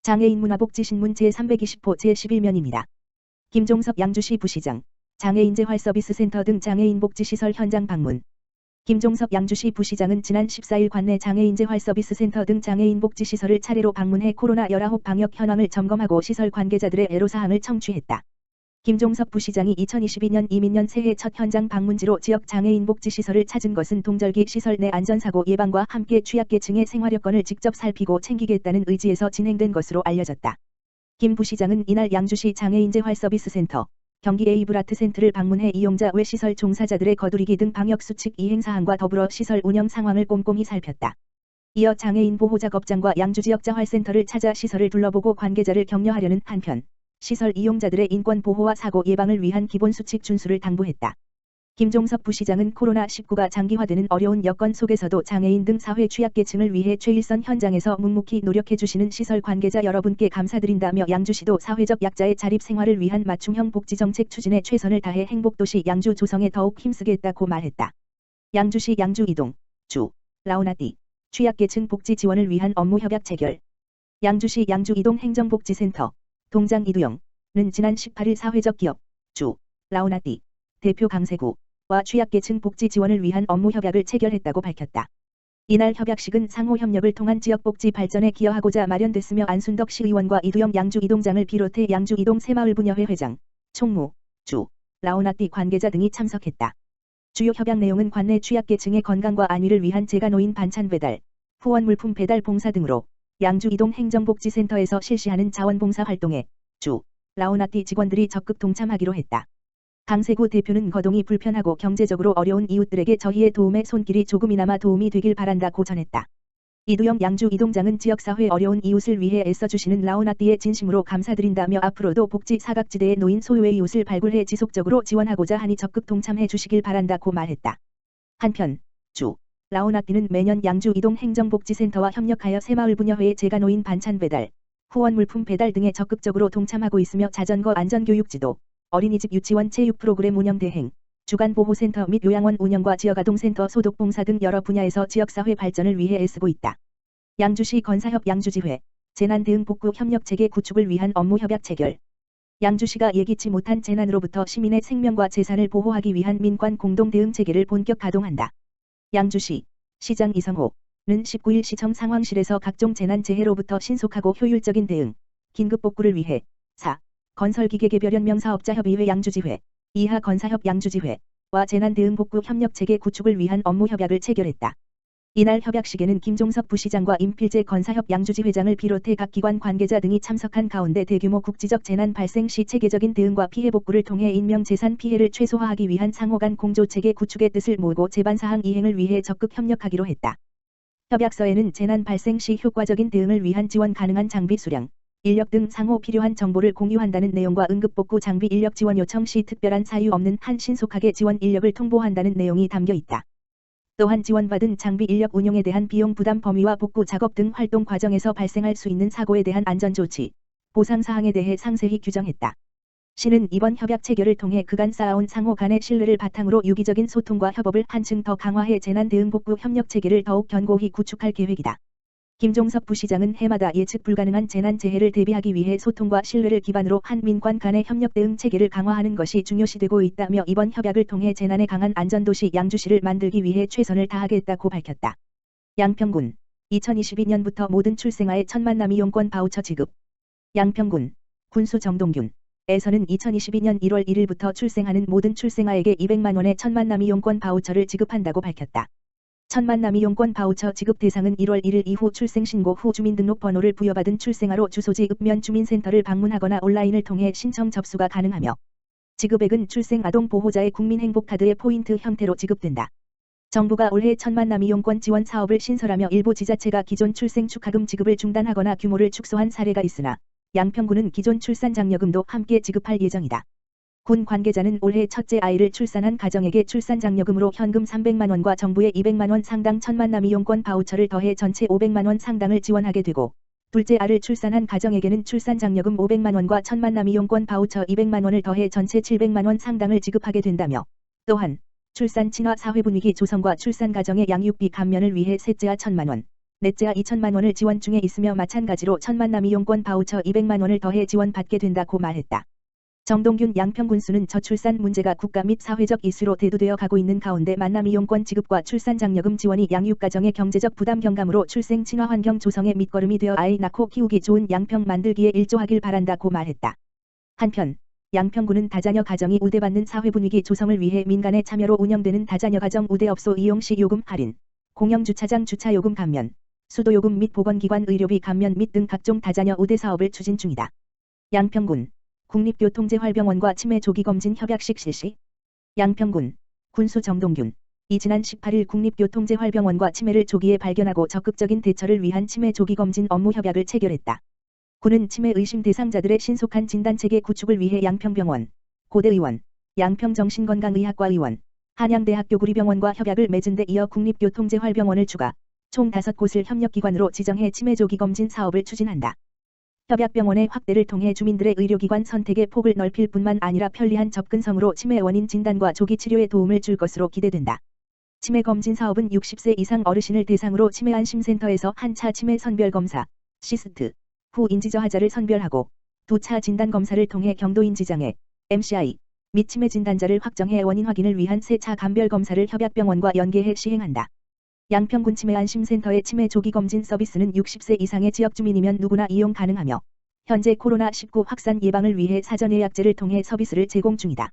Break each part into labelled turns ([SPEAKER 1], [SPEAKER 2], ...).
[SPEAKER 1] 장애인 문화복지신문 제320호 제11면입니다. 김종섭 양주시 부시장, 장애인재활서비스센터 등 장애인 복지시설 현장 방문. 김종섭 양주시 부시장은 지난 14일 관내 장애인재활서비스센터 등 장애인 복지시설을 차례로 방문해 코로나19 방역 현황을 점검하고 시설 관계자들의 애로사항을 청취했다. 김종섭 부시장이 2022년 이민년 새해 첫 현장 방문지로 지역 장애인 복지시설을 찾은 것은 동절기 시설 내 안전사고 예방과 함께 취약계층의 생활여건을 직접 살피고 챙기겠다는 의지에서 진행된 것으로 알려졌다. 김 부시장은 이날 양주시 장애인재활서비스센터, 경기 에이브라트센터를 방문해 이용자 외 시설 종사자들의 거두리기 등 방역수칙 이행사항과 더불어 시설 운영 상황을 꼼꼼히 살폈다. 이어 장애인 보호작업장과 양주지역자활센터를 찾아 시설을 둘러보고 관계자를 격려하려는 한편, 시설 이용자들의 인권 보호와 사고 예방을 위한 기본수칙 준수를 당부했다. 김종섭 부시장은 코로나19가 장기화되는 어려운 여건 속에서도 장애인 등 사회 취약계층을 위해 최일선 현장에서 묵묵히 노력해주시는 시설 관계자 여러분께 감사드린다며 양주시도 사회적 약자의 자립생활을 위한 맞춤형 복지정책 추진에 최선을 다해 행복도시 양주 조성에 더욱 힘쓰겠다고 말했다. 양주시 양주이동, 주, 라우나띠, 취약계층 복지 지원을 위한 업무 협약 체결. 양주시 양주이동 행정복지센터, 동장 이두영는 지난 18일 사회적 기업, 주, 라우나띠, 대표 강세구와 취약계층 복지 지원을 위한 업무 협약을 체결했다고 밝혔다. 이날 협약식은 상호 협력을 통한 지역복지 발전에 기여하고자 마련됐으며 안순덕 시의원과 이두영 양주이동장을 비롯해 양주이동 새마을분여회 회장, 총무, 주, 라우나띠 관계자 등이 참석했다. 주요 협약 내용은 관내 취약계층의 건강과 안위를 위한 재가노인 반찬 배달, 후원물품 배달 봉사 등으로 양주이동 행정복지센터에서 실시하는 자원봉사 활동에 주, 라우나띠 직원들이 적극 동참하기로 했다. 강세구 대표는 거동이 불편하고 경제적으로 어려운 이웃들에게 저희의 도움의 손길이 조금이나마 도움이 되길 바란다고 전했다. 이두영 양주이동장은 지역사회 어려운 이웃을 위해 애써주시는 라우나띠에 진심으로 감사드린다며 앞으로도 복지 사각지대에 놓인 소유의 이웃을 발굴해 지속적으로 지원하고자 하니 적극 동참해 주시길 바란다고 말했다. 한편, 주, 라우나띠는 매년 양주이동 행정복지센터와 협력하여 새마을분여회의 재가노인 반찬 배달, 후원물품 배달 등에 적극적으로 동참하고 있으며 자전거 안전교육지도, 어린이집 유치원 체육 프로그램 운영 대행, 주간보호센터 및 요양원 운영과 지역아동센터 소독봉사 등 여러 분야에서 지역사회 발전을 위해 애쓰고 있다. 양주시 건사협 양주지회, 재난대응복구 협력체계 구축을 위한 업무협약 체결. 양주시가 예기치 못한 재난으로부터 시민의 생명과 재산을 보호하기 위한 민관 공동대응체계를 본격 가동한다. 양주시, 시장 이성호는 19일 시청 상황실에서 각종 재난재해로부터 신속하고 효율적인 대응, 긴급복구를 위해 4. 건설기계개별연명사업자협의회 양주지회, 이하 건사협 양주지회와 재난대응복구 협력체계 구축을 위한 업무협약을 체결했다. 이날 협약식에는 김종섭 부시장과 임필재 건사협 양주지회장을 비롯해 각 기관 관계자 등이 참석한 가운데 대규모 국지적 재난 발생 시 체계적인 대응과 피해 복구를 통해 인명재산 피해를 최소화하기 위한 상호간 공조체계 구축의 뜻을 모으고 제반사항 이행을 위해 적극 협력하기로 했다. 협약서에는 재난 발생 시 효과적인 대응을 위한 지원 가능한 장비 수량, 인력 등 상호 필요한 정보를 공유한다는 내용과 응급복구 장비 인력 지원 요청 시 특별한 사유 없는 한 신속하게 지원 인력을 통보한다는 내용이 담겨 있다. 또한 지원받은 장비 인력 운용에 대한 비용 부담 범위와 복구 작업 등 활동 과정에서 발생할 수 있는 사고에 대한 안전조치, 보상사항에 대해 상세히 규정했다. 시는 이번 협약 체결을 통해 그간 쌓아온 상호 간의 신뢰를 바탕으로 유기적인 소통과 협업을 한층 더 강화해 재난대응복구 협력체계를 더욱 견고히 구축할 계획이다. 김종섭 부시장은 해마다 예측 불가능한 재난재해를 대비하기 위해 소통과 신뢰를 기반으로 한 민관 간의 협력대응 체계를 강화하는 것이 중요시되고 있다며 이번 협약을 통해 재난에 강한 안전도시 양주시를 만들기 위해 최선을 다하겠다고 밝혔다. 양평군, 2022년부터 모든 출생아의 천만남 이용권 바우처 지급. 양평군, 군수 정동균 에서는 2022년 1월 1일부터 출생하는 모든 출생아에게 200만원의 천만남 이용권 바우처를 지급한다고 밝혔다. 천만남 이용권 바우처 지급 대상은 1월 1일 이후 출생신고 후 주민등록번호를 부여받은 출생아로 주소지 읍면 주민센터를 방문하거나 온라인을 통해 신청 접수가 가능하며 지급액은 출생아동 보호자의 국민행복카드의 포인트 형태로 지급된다. 정부가 올해 천만남 이용권 지원 사업을 신설하며 일부 지자체가 기존 출생 축하금 지급을 중단하거나 규모를 축소한 사례가 있으나 양평군은 기존 출산장려금도 함께 지급할 예정이다. 군 관계자는 올해 첫째 아이를 출산한 가정에게 출산장려금으로 현금 300만원과 정부의 200만원 상당 천만남 이용권 바우처를 더해 전체 500만원 상당을 지원하게 되고 둘째 아를 출산한 가정에게는 출산장려금 500만원과 천만남 이용권 바우처 200만원을 더해 전체 700만원 상당을 지급하게 된다며 또한 출산 친화 사회분위기 조성과 출산 가정의 양육비 감면을 위해 셋째아 1000만원, 넷째와 2천만 원을 지원 중에 있으며 마찬가지로 1,000만 남이용권 바우처 200만 원을 더해 지원받게 된다고 말했다. 정동균 양평군수는 저출산 문제가 국가 및 사회적 이슈로 대두되어 가고 있는 가운데 만남이용권 지급과 출산장려금 지원이 양육가정의 경제적 부담 경감으로 출생 친화 환경 조성의 밑거름이 되어 아이 낳고 키우기 좋은 양평 만들기에 일조하길 바란다고 말했다. 한편 양평군은 다자녀 가정이 우대받는 사회분위기 조성을 위해 민간의 참여로 운영되는 다자녀 가정 우대업소 이용시 요금 할인, 공영주차장 주차요금 감면, 수도요금 및 보건기관 의료비 감면 및 등 각종 다자녀 우대 사업을 추진 중이다. 양평군 국립교통재활병원과 치매 조기검진 협약식 실시. 양평군 군수 정동균 지난 18일 국립교통재활병원과 치매를 조기에 발견하고 적극적인 대처를 위한 치매 조기검진 업무 협약을 체결했다. 군은 치매 의심 대상자들의 신속한 진단체계 구축을 위해 양평병원, 고대의원, 양평정신건강의학과 의원, 한양대학교 구리병원과 협약을 맺은 데 이어 국립교통재활병원을 추가 총 5곳을 협력기관으로 지정해 치매 조기검진 사업을 추진한다. 협약병원의 확대를 통해 주민들의 의료기관 선택의 폭을 넓힐 뿐만 아니라 편리한 접근성으로 치매 원인 진단과 조기 치료에 도움을 줄 것으로 기대된다. 치매 검진 사업은 60세 이상 어르신을 대상으로 치매안심센터에서 한 차 치매 선별검사, 시스트, 후 인지저하자를 선별하고 2차 진단검사를 통해 경도인지장애, MCI, 및 치매 진단자를 확정해 원인 확인을 위한 3차 감별검사를 협약병원과 연계해 시행한다. 양평군 치매안심센터의 치매 조기검진 서비스는 60세 이상의 지역주민이면 누구나 이용 가능하며 현재 코로나19 확산 예방을 위해 사전 예약제를 통해 서비스를 제공 중이다.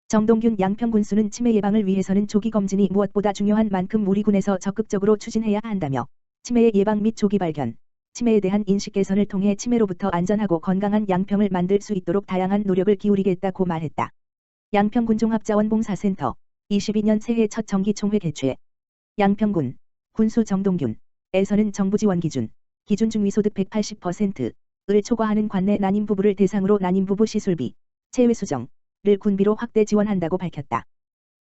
[SPEAKER 1] 정동균 양평군수는 치매 예방을 위해서는 조기검진이 무엇보다 중요한 만큼 우리 군에서 적극적으로 추진해야 한다며 치매의 예방 및 조기 발견, 치매에 대한 인식 개선을 통해 치매로부터 안전하고 건강한 양평을 만들 수 있도록 다양한 노력을 기울이겠다고 말했다. 양평군 종합자원봉사센터 22년 새해 첫 정기총회 개최. 양평군 군수 정동균에서는 정부 지원 기준 중위소득 180%를 초과하는 관내 난임 부부를 대상으로 난임 부부 시술비, 체외 수정을 군비로 확대 지원한다고 밝혔다.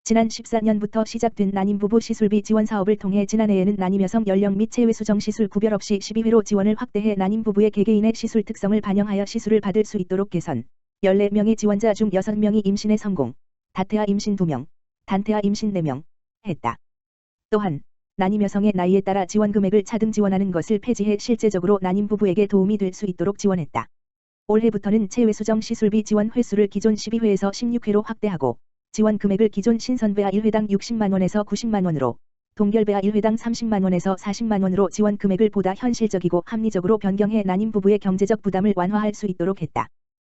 [SPEAKER 1] 지난 14년부터 시작된 난임 부부 시술비 지원 사업을 통해 지난해에는 난임 여성 연령 및 체외 수정 시술 구별 없이 12회로 지원을 확대해 난임 부부의 개개인의 시술 특성을 반영하여 시술을 받을 수 있도록 개선. 14명의 지원자 중 6명이 임신에 성공, 다태아 임신 2명, 단태아 임신 4명 했다. 또한 난임 여성의 나이에 따라 지원 금액을 차등 지원하는 것을 폐지해 실제적으로 난임 부부에게 도움이 될 수 있도록 지원했다. 올해부터는 체외 수정 시술비 지원 횟수를 기존 12회에서 16회로 확대하고 지원 금액을 기존 신선배아 1회당 60만 원에서 90만 원으로 동결배아 1회당 30만 원에서 40만 원으로 지원 금액을 보다 현실적이고 합리적으로 변경해 난임 부부의 경제적 부담을 완화할 수 있도록 했다.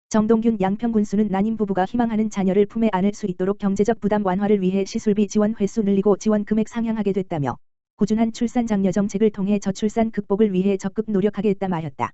[SPEAKER 1] 정동균 양평군수는 난임 부부가 희망하는 자녀를 품에 안을 수 있도록 경제적 부담 완화를 위해 시술비 지원 횟수 늘리고 지원 금액 상향하게 됐다며 꾸준한 출산 장려 정책을 통해 저출산 극복을 위해 적극 노력하겠다 말했다.